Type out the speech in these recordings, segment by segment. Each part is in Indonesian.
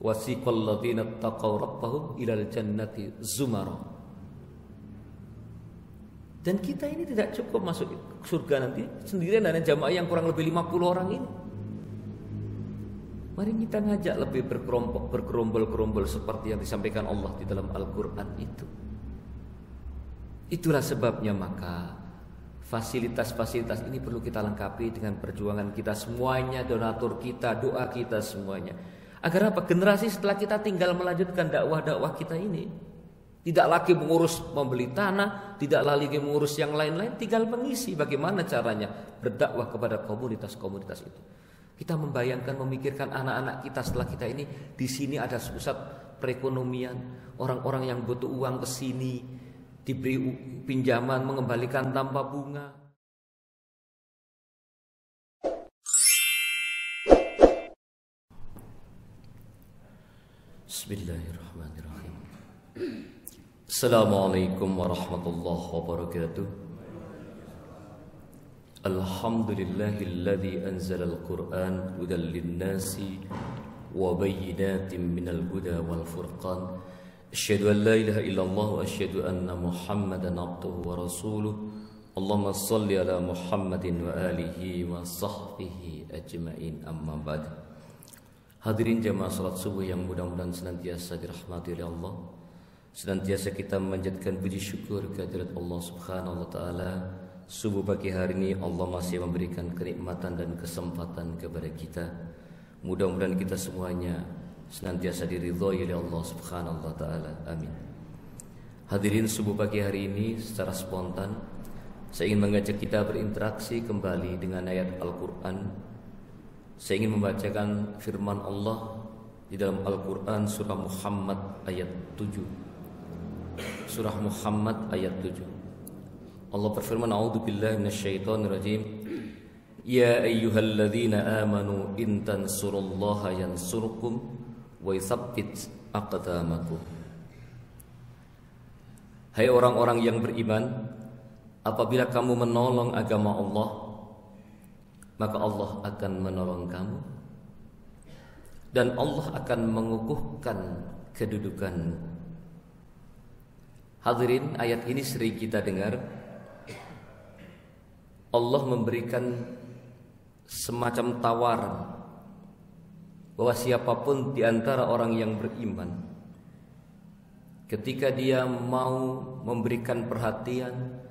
wasiqal ladzina taqaw rabbahum ilal jannati zumara. Dan kita ini tidak cukup masuk surga nanti sendirian dan jamaah yang kurang lebih 50 orang ini. Mari kita ngajak lebih berkelompok, bergerombol-gerombol seperti yang disampaikan Allah di dalam Al-Quran itu. Itulah sebabnya maka fasilitas-fasilitas ini perlu kita lengkapi dengan perjuangan kita semuanya, donatur kita, doa kita semuanya. Agar apa? Generasi setelah kita tinggal melanjutkan dakwah-dakwah kita ini. Tidak lagi mengurus membeli tanah, tidak lagi mengurus yang lain-lain, tinggal mengisi bagaimana caranya berdakwah kepada komunitas-komunitas itu. Kita membayangkan, memikirkan anak-anak kita setelah kita ini di sini ada pusat perekonomian, orang-orang yang butuh uang ke sini diberi pinjaman, mengembalikan tanpa bunga. Bismillahirrahmanirrahim. Assalamualaikum warahmatullahi wabarakatuh. Alhamdulillahilladzi anzalal Qur'an hudan lin-nasi wa bayyinatin minal huda wal furqan. Asyhadu an la ilaha illallah wa asyhadu anna Muhammadan abduhu wa rasuluh. Allahumma shalli ala Muhammadin wa alihi wa sahbihi ajma'in, amma ba'd. Hadirin jamaah salat subuh yang mudah-mudahan senantiasa dirahmati oleh Allah. Senantiasa kita memanjatkan puji syukur kehadirat Allah Subhanahu wa taala. Subuh pagi hari ini Allah masih memberikan kenikmatan dan kesempatan kepada kita. Mudah-mudahan kita semuanya senantiasa diridhoi oleh Allah Subhanahu wa taala. Amin. Hadirin, subuh pagi hari ini secara spontan saya ingin mengajak kita berinteraksi kembali dengan ayat Al-Qur'an. Saya ingin membacakan firman Allah di dalam Al-Qur'an surah Muhammad ayat 7. Surah Muhammad ayat 7. Allah berfirman, a'udzubillahi minasyaitonirrajim. Ya ayyuhalladzina amanu in tansurullaha yansurkum wa yutsabbit aqdamakum. Hai orang-orang yang beriman, apabila kamu menolong agama Allah, maka Allah akan menolong kamu dan Allah akan mengukuhkan kedudukanmu. Hadirin, ayat ini sering kita dengar. Allah memberikan semacam tawaran bahwa siapapun di antara orang yang beriman, ketika dia mau memberikan perhatian,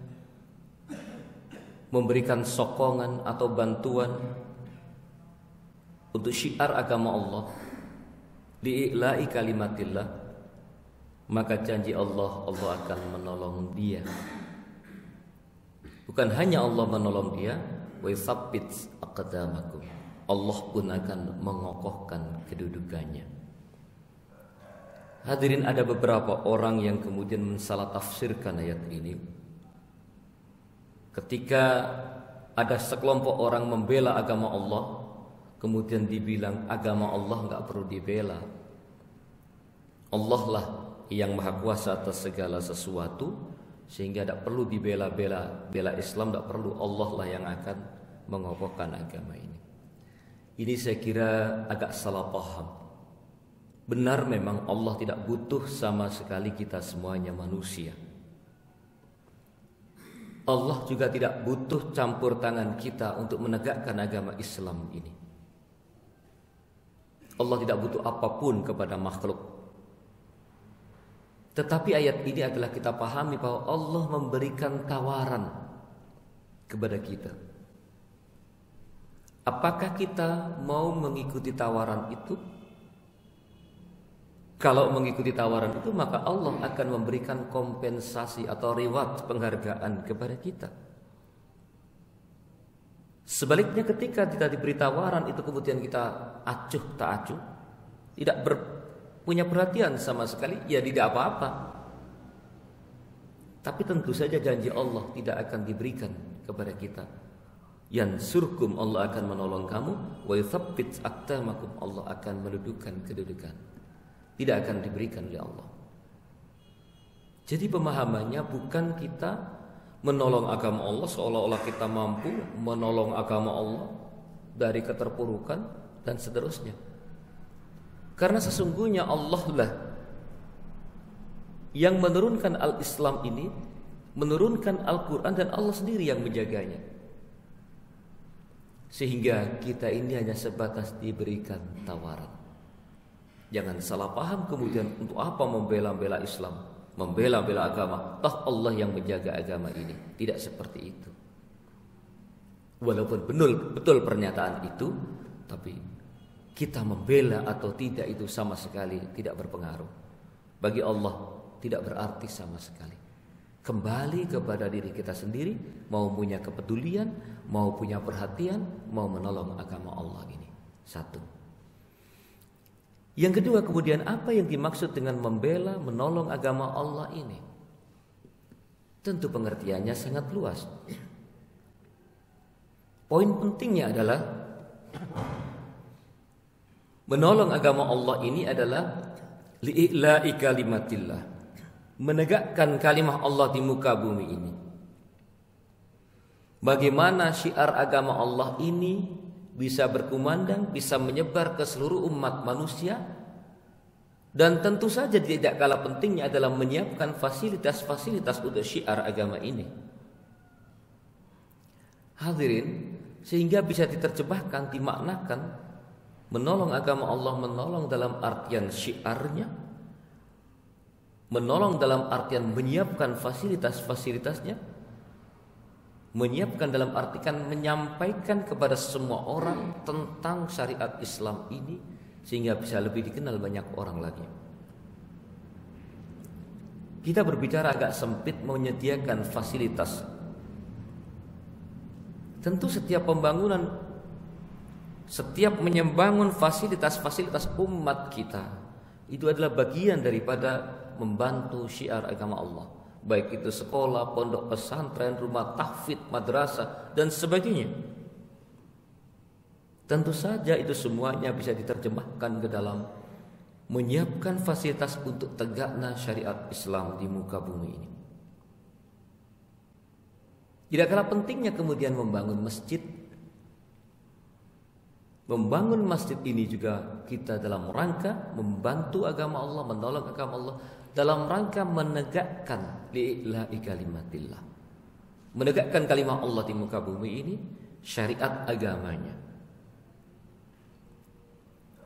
memberikan sokongan atau bantuan untuk syiar agama Allah, li'ila'i kalimatillah, maka janji Allah akan menolong dia. Bukan hanya Allah menolong dia, wa yutsabbit aqdamakum, Allah pun akan mengokohkan kedudukannya. Hadirin, ada beberapa orang yang kemudian mensalah tafsirkan ayat ini. Ketika ada sekelompok orang membela agama Allah, kemudian dibilang agama Allah enggak perlu dibela. Allah lah yang maha kuasa atas segala sesuatu, sehingga tidak perlu dibela-bela. Bela Islam tidak perlu, Allah lah yang akan mengokohkan agama ini. Ini saya kira agak salah paham. Benar, memang Allah tidak butuh sama sekali kita semuanya manusia. Allah juga tidak butuh campur tangan kita untuk menegakkan agama Islam ini. Allah tidak butuh apapun kepada makhluk. Tetapi ayat ini adalah kita pahami bahwa Allah memberikan tawaran kepada kita. Apakah kita mau mengikuti tawaran itu? Kalau mengikuti tawaran itu, maka Allah akan memberikan kompensasi atau reward, penghargaan kepada kita. Sebaliknya, ketika kita diberi tawaran itu kemudian kita acuh tak acuh, tidak punya perhatian sama sekali, ya tidak apa-apa. Tapi tentu saja janji Allah tidak akan diberikan kepada kita. Yansurkum, Allah akan menolong kamu, wa yutsabbit aqdamakum, Allah akan mendudukan kedudukan. Tidak akan diberikan oleh Allah. Jadi pemahamannya bukan kita menolong agama Allah seolah-olah kita mampu menolong agama Allah dari keterpurukan dan seterusnya. Karena sesungguhnya Allah lah yang menurunkan al-Islam ini, menurunkan Al-Quran, dan Allah sendiri yang menjaganya. Sehingga kita ini hanya sebatas diberikan tawaran. Jangan salah paham kemudian untuk apa membela-bela Islam, membela-bela agama. Toh Allah yang menjaga agama ini. Tidak seperti itu. Walaupun betul pernyataan itu, tapi kita membela atau tidak itu sama sekali tidak berpengaruh. Bagi Allah tidak berarti sama sekali. Kembali kepada diri kita sendiri, mau punya kepedulian, mau punya perhatian, mau menolong agama Allah ini. Satu. Yang kedua, kemudian apa yang dimaksud dengan membela, menolong agama Allah ini? Tentu pengertiannya sangat luas. Poin pentingnya adalah menolong agama Allah ini adalah li'i'la'i kalimatillah, menegakkan kalimah Allah di muka bumi ini. Bagaimana syiar agama Allah ini bisa berkumandang, bisa menyebar ke seluruh umat manusia. Dan tentu saja tidak kalah pentingnya adalah menyiapkan fasilitas-fasilitas untuk syiar agama ini. Hadirin, sehingga bisa diterjemahkan, dimaknakan, menolong agama Allah, menolong dalam artian syiarnya, menolong dalam artian menyiapkan fasilitas-fasilitasnya, menyiapkan dalam artian menyampaikan kepada semua orang tentang syariat Islam ini, sehingga bisa lebih dikenal banyak orang lagi. Kita berbicara agak sempit, menyediakan fasilitas. Tentu setiap pembangunan, setiap membangun fasilitas-fasilitas umat kita, itu adalah bagian daripada membantu syiar agama Allah. Baik itu sekolah, pondok pesantren, rumah tahfidz, madrasah, dan sebagainya. Tentu saja itu semuanya bisa diterjemahkan ke dalam menyiapkan fasilitas untuk tegaknya syariat Islam di muka bumi ini. Tidak kalah pentingnya kemudian membangun masjid. Membangun masjid ini juga kita dalam rangka membantu agama Allah, menolong agama Allah, dalam rangka menegakkan li'i'la'i kalimatillah, menegakkan kalimat Allah di muka bumi ini, syariat agamanya.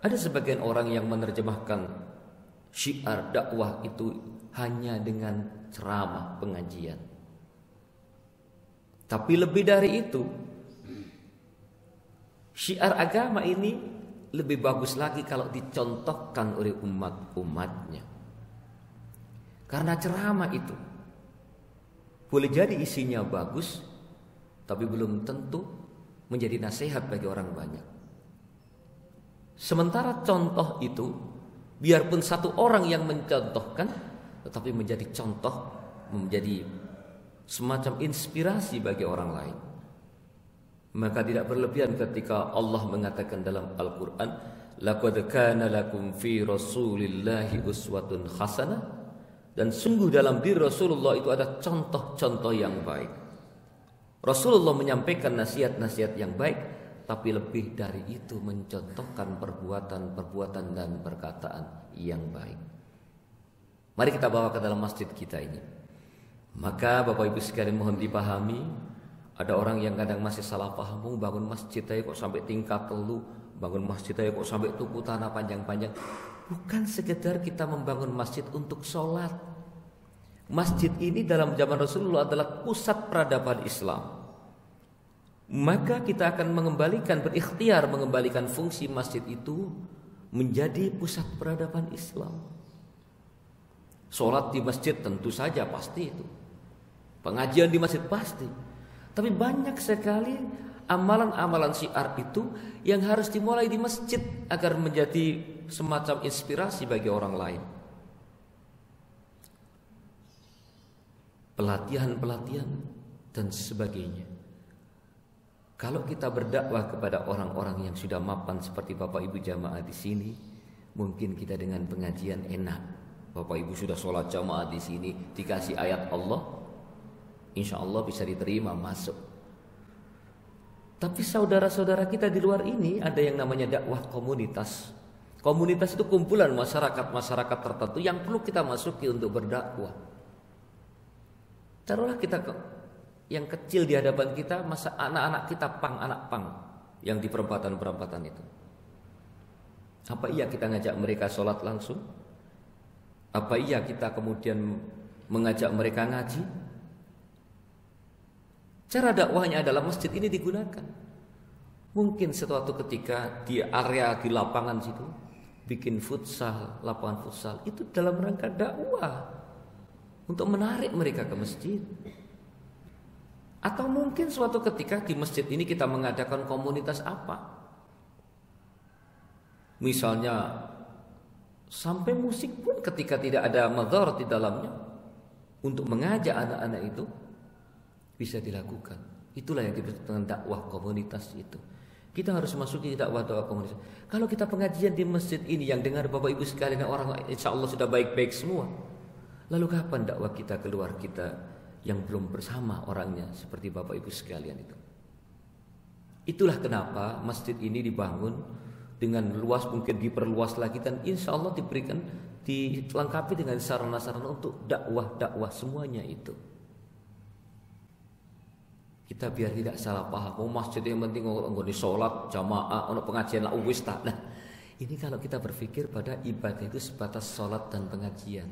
Ada sebagian orang yang menerjemahkan syiar dakwah itu hanya dengan ceramah, pengajian. Tapi lebih dari itu, syiar agama ini lebih bagus lagi kalau dicontohkan oleh umat-umatnya. Karena ceramah itu boleh jadi isinya bagus, tapi belum tentu menjadi nasihat bagi orang banyak. Sementara contoh itu, biarpun satu orang yang mencontohkan, tetapi menjadi contoh, menjadi semacam inspirasi bagi orang lain. Maka tidak berlebihan ketika Allah mengatakan dalam Al-Quran, laqad kana lakum fi rasulillahi uswatun hasanah, dan sungguh dalam diri Rasulullah itu ada contoh-contoh yang baik. Rasulullah menyampaikan nasihat-nasihat yang baik, tapi lebih dari itu mencontohkan perbuatan-perbuatan dan perkataan yang baik. Mari kita bawa ke dalam masjid kita ini. Maka Bapak Ibu sekalian mohon dipahami, ada orang yang kadang masih salah paham, bangun masjid aja kok sampai tingkat telu, bangun masjid aja kok sampai tuku tanah panjang-panjang. Bukan sekedar kita membangun masjid untuk sholat. Masjid ini dalam zaman Rasulullah adalah pusat peradaban Islam. Maka kita akan berikhtiar mengembalikan fungsi masjid itu menjadi pusat peradaban Islam. Sholat di masjid tentu saja pasti itu. Pengajian di masjid pasti. Tapi banyak sekali amalan-amalan syiar itu yang harus dimulai di masjid agar menjadi semacam inspirasi bagi orang lain. Pelatihan-pelatihan dan sebagainya. Kalau kita berdakwah kepada orang-orang yang sudah mapan seperti Bapak Ibu jamaah di sini, mungkin kita dengan pengajian enak. Bapak Ibu sudah sholat jamaah di sini, dikasih ayat Allah, insya Allah bisa diterima masuk. Tapi saudara-saudara kita di luar ini ada yang namanya dakwah komunitas, Komunitas itu kumpulan masyarakat tertentu yang perlu kita masuki untuk berdakwah. Taruhlah kita yang kecil di hadapan kita, masa anak-anak kita anak pang yang di perempatan-perempatan itu. Apa iya kita ngajak mereka sholat langsung? Apa iya kita kemudian mengajak mereka ngaji? Cara dakwahnya adalah masjid ini digunakan. Mungkin suatu ketika di area di lapangan situ bikin futsal, lapangan futsal, itu dalam rangka dakwah untuk menarik mereka ke masjid. Atau mungkin suatu ketika di masjid ini kita mengadakan komunitas apa? Misalnya sampai musik pun ketika tidak ada madharat di dalamnya, untuk mengajak anak-anak itu bisa dilakukan. Itulah yang disebut dengan dakwah komunitas itu. Kita harus masuk di dakwah komunitas. Kalau kita pengajian di masjid ini yang dengar Bapak Ibu sekalian orang insya Allah sudah baik-baik semua, lalu kapan dakwah kita keluar kita yang belum bersama orangnya seperti Bapak Ibu sekalian itu? Itulah kenapa masjid ini dibangun dengan luas, mungkin diperluas lagi, dan insya Allah diberikan, dilengkapi dengan sarana-sarana untuk dakwah semuanya itu. Kita biar tidak salah paham. Masjid yang penting nggone sholat jamaah, ono pengajian lah wis tak. Nah, ini kalau kita berpikir pada ibadah itu sebatas sholat dan pengajian.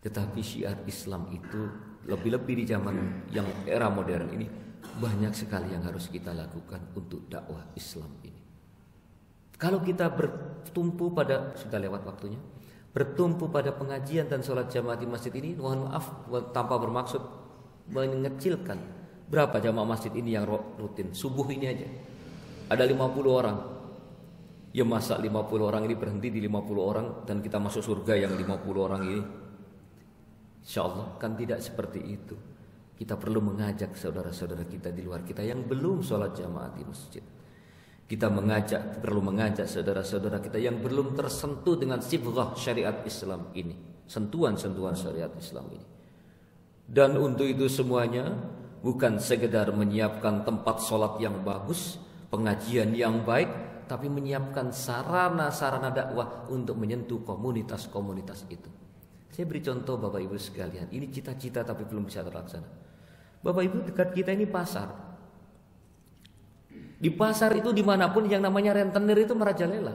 Tetapi syiar Islam itu lebih-lebih di zaman yang era modern ini banyak sekali yang harus kita lakukan untuk dakwah Islam ini. Kalau kita bertumpu pada, sudah lewat waktunya, bertumpu pada pengajian dan sholat jamaah di masjid ini, mohon maaf tanpa bermaksud mengecilkan. Berapa jamaah masjid ini yang rutin? Subuh ini aja ada 50 orang. Ya masa 50 orang ini berhenti di 50 orang dan kita masuk surga yang 50 orang ini? InsyaAllah kan tidak seperti itu. Kita perlu mengajak saudara-saudara kita di luar kita yang belum sholat jamaah di masjid. Kita perlu mengajak saudara-saudara kita yang belum tersentuh dengan sibghah syariat Islam ini, sentuhan-sentuhan syariat Islam ini. Dan untuk itu semuanya bukan sekedar menyiapkan tempat sholat yang bagus, pengajian yang baik, tapi menyiapkan sarana-sarana dakwah untuk menyentuh komunitas-komunitas itu. Saya beri contoh Bapak Ibu sekalian, ini cita-cita tapi belum bisa terlaksana. Bapak Ibu, dekat kita ini pasar. Di pasar itu dimanapun yang namanya rentenir itu merajalela.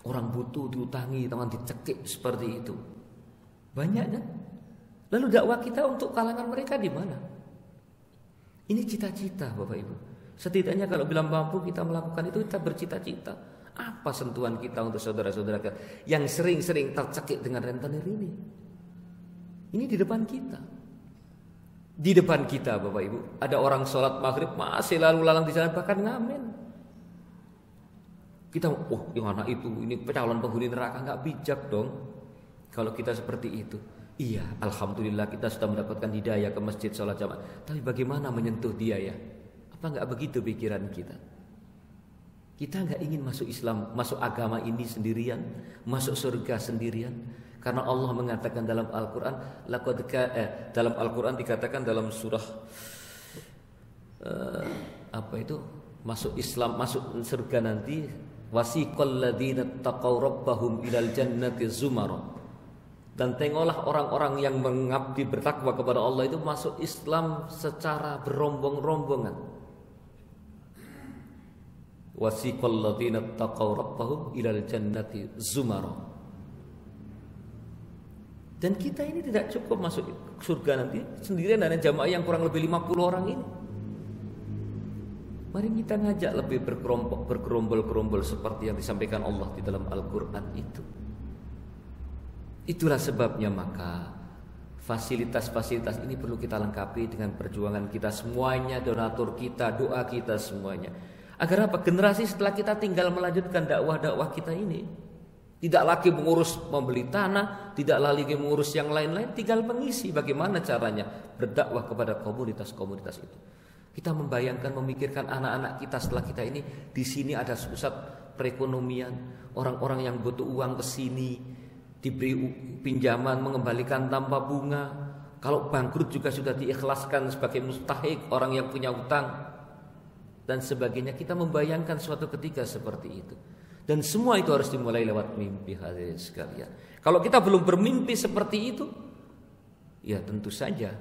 Orang butuh diutangi, teman dicekik seperti itu. Banyak kan? Lalu dakwah kita untuk kalangan mereka di mana? Ini cita-cita Bapak Ibu. Setidaknya kalau bilang mampu kita melakukan itu, kita bercita-cita. Apa sentuhan kita untuk saudara-saudara kita yang sering-sering tercekik dengan rentenir ini? Ini di depan kita. Di depan kita Bapak Ibu, ada orang sholat maghrib masih lalu lalang di jalan bahkan ngamen. Kita, yang anak itu ini calon penghuni neraka, nggak bijak dong. Kalau kita seperti itu, iya, alhamdulillah kita sudah mendapatkan hidayah ke masjid sholat jamaah. Tapi bagaimana menyentuh dia ya? Apa nggak begitu pikiran kita? Kita nggak ingin masuk Islam, masuk agama ini sendirian, masuk surga sendirian. Karena Allah mengatakan dalam Al-Quran, dalam Al-Quran dikatakan dalam surah masuk Islam, masuk surga nanti, wasiqal ladzina taqaw rabbahum ilal jannati zumara. Dan tengoklah orang-orang yang mengabdi bertakwa kepada Allah itu masuk Islam secara berombong-rombongan. Wasiqal ladzina taqaw rabbahum ilal jannati zumara. Dan kita ini tidak cukup masuk surga nanti sendirian dan jamaah yang kurang lebih 50 orang ini. Mari kita ngajak lebih bergerombol-gerombol seperti yang disampaikan Allah di dalam Al-Quran itu. Itulah sebabnya maka fasilitas-fasilitas ini perlu kita lengkapi dengan perjuangan kita semuanya, donatur kita, doa kita semuanya. Agar apa? Generasi setelah kita tinggal melanjutkan dakwah-dakwah kita ini. Tidak lagi mengurus membeli tanah, tidak lagi mengurus yang lain-lain, tinggal mengisi bagaimana caranya berdakwah kepada komunitas-komunitas itu. Kita membayangkan, memikirkan anak-anak kita setelah kita ini di sini ada pusat perekonomian, orang-orang yang butuh uang ke sini, diberi pinjaman, mengembalikan tanpa bunga. Kalau bangkrut juga sudah diikhlaskan sebagai mustahik orang yang punya utang. dan sebagainya. Kita membayangkan suatu ketika seperti itu. Dan semua itu harus dimulai lewat mimpi, hadirin sekalian. Kalau kita belum bermimpi seperti itu, ya tentu saja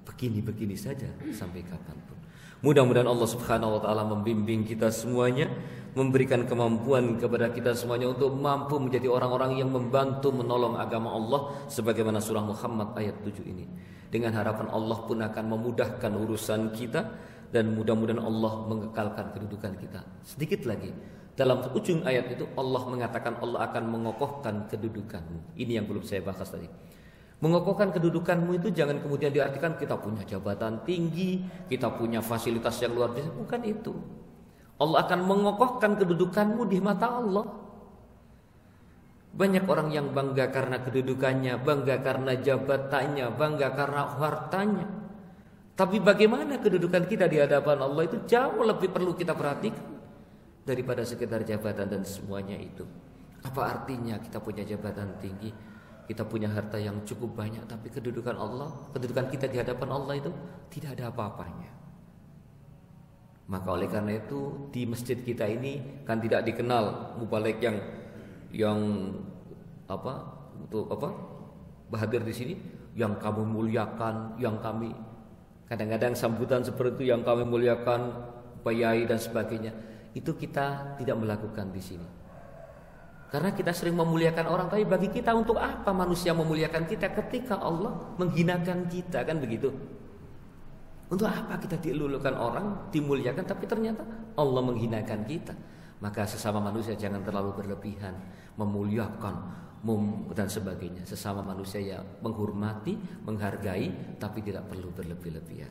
begini-begini saja sampai kapanpun. Mudah-mudahan Allah Subhanahu wa taala membimbing kita semuanya, memberikan kemampuan kepada kita semuanya untuk mampu menjadi orang-orang yang membantu menolong agama Allah sebagaimana surah Muhammad ayat 7 ini. Dengan harapan Allah pun akan memudahkan urusan kita dan mudah-mudahan Allah mengekalkan kedudukan kita. Sedikit lagi, dalam ujung ayat itu Allah mengatakan Allah akan mengokohkan kedudukanmu. Ini yang belum saya bahas tadi. Mengokohkan kedudukanmu itu jangan kemudian diartikan kita punya jabatan tinggi, kita punya fasilitas yang luar biasa. Bukan itu. Allah akan mengokohkan kedudukanmu di mata Allah. Banyak orang yang bangga karena kedudukannya, bangga karena jabatannya, bangga karena hartanya. Tapi bagaimana kedudukan kita di hadapan Allah itu jauh lebih perlu kita perhatikan daripada sekedar jabatan dan semuanya itu. Apa artinya kita punya jabatan tinggi, kita punya harta yang cukup banyak, tapi kedudukan Allah, kedudukan kita di hadapan Allah itu tidak ada apa-apanya. Maka oleh karena itu di masjid kita ini kan tidak dikenal mubalik yang hadir di sini, yang kami muliakan, yang kami kadang-kadang sambutan seperti itu yang kami muliakan, Pak Yai dan sebagainya. Itu kita tidak melakukan di sini. Karena kita sering memuliakan orang, tapi bagi kita untuk apa manusia memuliakan kita ketika Allah menghinakan kita, kan begitu? Untuk apa kita dilulukan orang, dimuliakan, tapi ternyata Allah menghinakan kita? Maka sesama manusia jangan terlalu berlebihan memuliakan dan sebagainya. Sesama manusia ya menghormati, menghargai, tapi tidak perlu berlebih-lebihan.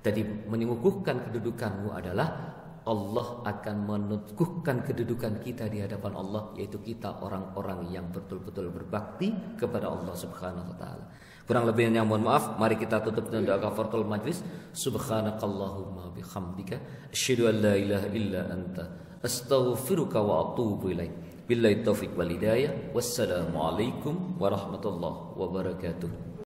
Jadi mengukuhkan kedudukanmu adalah Allah akan meneguhkan kedudukan kita di hadapan Allah, yaitu kita orang-orang yang betul-betul berbakti kepada Allah Subhanahu wa taala. Kurang lebihnya mohon maaf. Mari kita tutup dengan doa kafaratul majlis. Subhanakallahumma bihamdika asyhadu an la ilaha illa anta astaghfiruka wa atubu ilaik. Billahi taufiq wal hidayah. Wassalamualaikum warahmatullahi wabarakatuh.